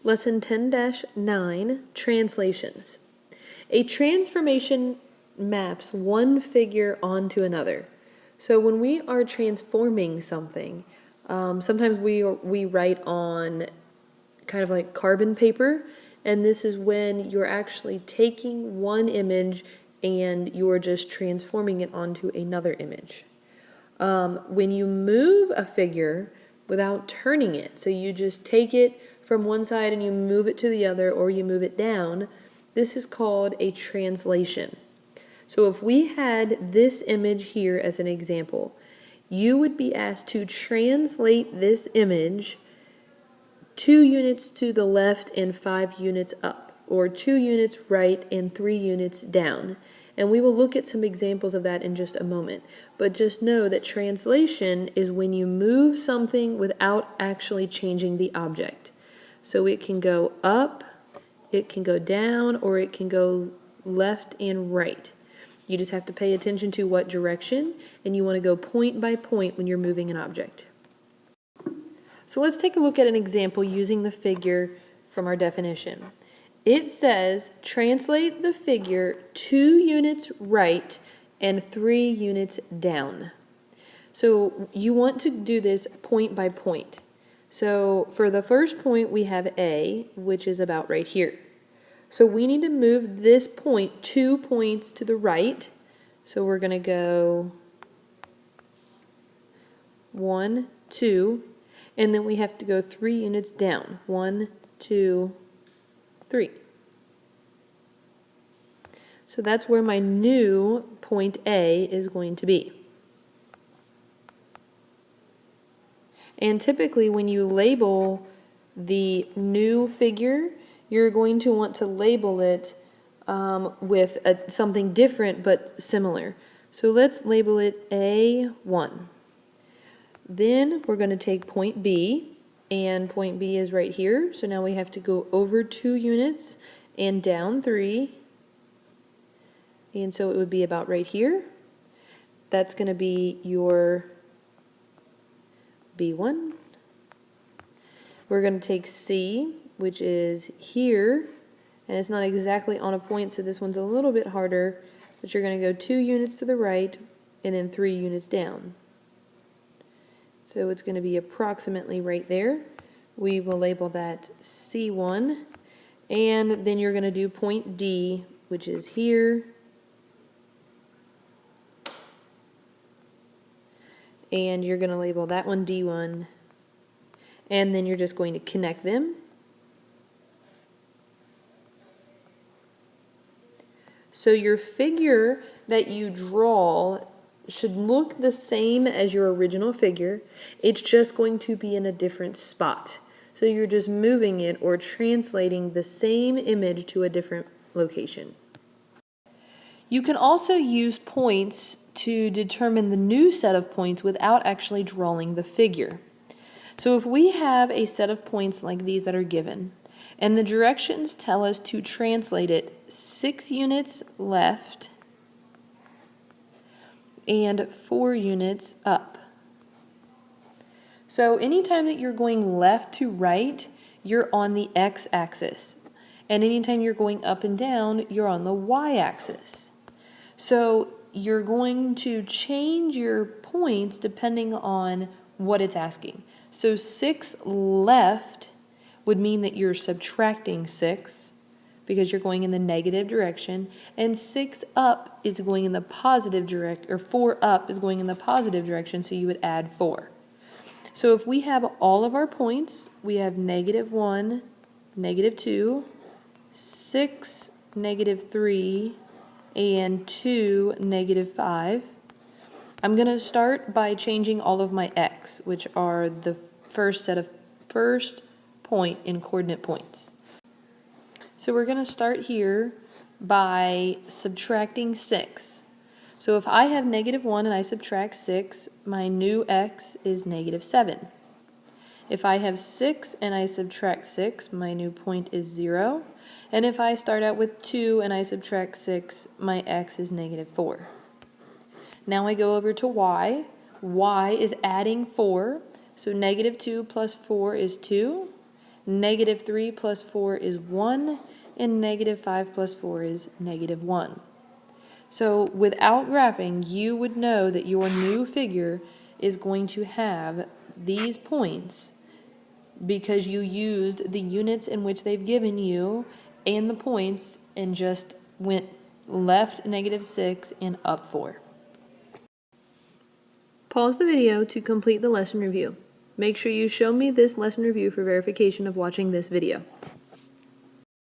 Lesson 10-9, Translations. A transformation maps one figure onto another. So when we are transforming something, sometimes we write on kind of like carbon paper, and this is when you're actually taking one image and you're just transforming it onto another image. When you move a figure without turning it, so you just take it from one side and you move it to the other, or you move it down, this is called a translation. So if we had this image here as an example, you would be asked to translate this image 2 units to the left and 5 units up, or 2 units right and 3 units down. And we will look at some examples of that in just a moment. But just know that translation is when you move something without actually changing the object. So it can go up, it can go down, or it can go left and right. You just have to pay attention to what direction, and you want to go point by point when you're moving an object. So let's take a look at an example using the figure from our definition. It says, translate the figure 2 units right and 3 units down. So you want to do this point by point. So for the first point, we have A, which is about right here. So we need to move this point 2 points to the right. So we're going to go 1, 2, and then we have to go 3 units down. 1, 2, 3. So that's where my new point A is going to be. And typically when you label the new figure, you're going to want to label it with something different but similar. So let's label it A1. Then we're going to take point B, and point B is right here. So now we have to go over 2 units and down 3. And so it would be about right here. That's going to be your B1. We're going to take C, which is here, and it's not exactly on a point, so this one's a little bit harder, but you're going to go 2 units to the right and then 3 units down. So it's going to be approximately right there. We will label that C1, and then you're going to do point D, which is here, and you're going to label that one D1, and then you're just going to connect them. So your figure that you draw should look the same as your original figure. It's just going to be in a different spot. So you're just moving it or translating the same image to a different location. You can also use points to determine the new set of points without actually drawing the figure. So if we have a set of points like these that are given, and the directions tell us to translate it 6 units left and 4 units up. So anytime that you're going left to right, you're on the x-axis. And anytime you're going up and down, you're on the y-axis. So you're going to change your points depending on what it's asking. So 6 left would mean that you're subtracting 6 because you're going in the negative direction, and 6 up is going in the positive direction, or 4 up is going in the positive direction, so you would add 4. So if we have all of our points, we have -1, -2, 6, -3, and 2, -5. I'm going to start by changing all of my x, which are the first point in coordinate points. So we're going to start here by subtracting 6. So if I have -1 and I subtract 6, my new x is -7. If I have 6 and I subtract 6, my new point is 0. And if I start out with 2 and I subtract 6, my x is -4. Now I go over to y. Y is adding 4. So -2 plus 4 is 2. negative 3 plus 4 is 1, and negative 5 plus 4 is negative 1. So without graphing, you would know that your new figure is going to have these points because you used the units in which they've given you and the points and just went left negative 6 and up 4. Pause the video to complete the lesson review. Make sure you show me this lesson review for verification of watching this video.